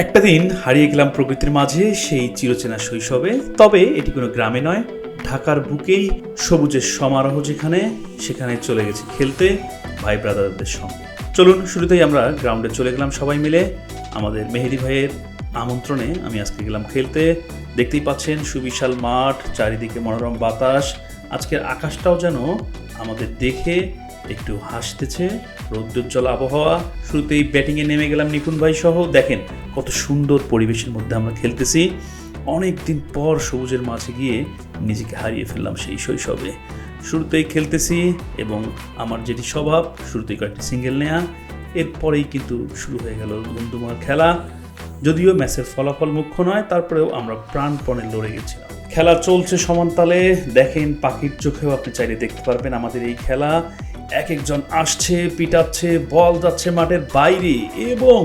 একটা দিন হারিয়ে গেলাম প্রকৃতির মাঝে সেই চিরচেনা শৈশবে। তবে এটি কোনো গ্রামে নয়, ঢাকার বুকেই সবুজের সমারোহ যেখানে, সেখানে চলে গেছি খেলতে ভাই ব্রাদারদের সঙ্গে। চলুন শুরুতেই আমরা গ্রাউন্ডে চলে গেলাম সবাই মিলে। আমাদের মেহেদি ভাইয়ের আমন্ত্রণে আমি আজকে গেলাম খেলতে। দেখতেই পাচ্ছেন সুবিশাল মাঠ, চারিদিকে মনোরম বাতাস। আজকের আকাশটাও যেন আমাদের দেখে একটু হাসতেছে, রৌদ্রোজ্জ্বল আবহাওয়া। শুরুতেই ব্যাটিংয়ে নেমে গেলাম নিপুণ ভাই সহ। দেখেন কত সুন্দর পরিবেশের মধ্যে আমরা খেলতেছি। অনেক দিন পর সবুজের মাঝে গিয়ে নিজেকে হারিয়ে ফেললাম সেই শৈশবে। শুরুতেই খেলতেছি এবং আমার যেটি স্বভাব, শুরুতেই কয়েকটি সিঙ্গেল নেয়া, এরপরেই কিন্তু শুরু হয়ে গেল ধুমধুমার খেলা। যদিও ম্যাচের ফলাফল মুখ্য নয়, তারপরেও আমরা প্রাণপণে লড়ে গেছিলাম। খেলা চলছে সমান তালে। দেখেন পাখির চোখেও আপনি চাইলে দেখতে পারবেন আমাদের এই খেলা। এক একজন আসছে, পিটাচ্ছে, বল যাচ্ছে মাঠের বাইরে, এবং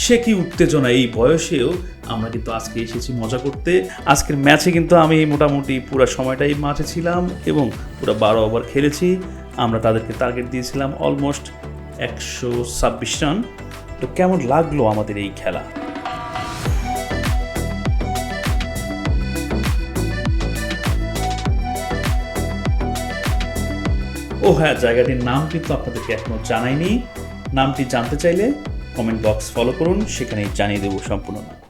সে কি উত্তেজনা! এই বয়সেও আমরা কিন্তু আজকে এসেছি মজা করতে। আজকের ম্যাচে কিন্তু আমি মোটামুটি পুরো সময়টাই মাঠে ছিলাম এবং পুরো 12 ওভার খেলেছি। আমরা তাদেরকে টার্গেট দিয়েছিলাম অলমোস্ট 126 রান। তো কেমন লাগলো আমাদের এই খেলা? ও হ্যাঁ, জায়গাটির নাম কিন্তু আপনাদেরকে এখনো জানাইনি। নামটি জানতে চাইলে কমেন্ট বক্স ফলো করুন, সেখানেই জানিয়ে দেবো সম্পূর্ণ নাম।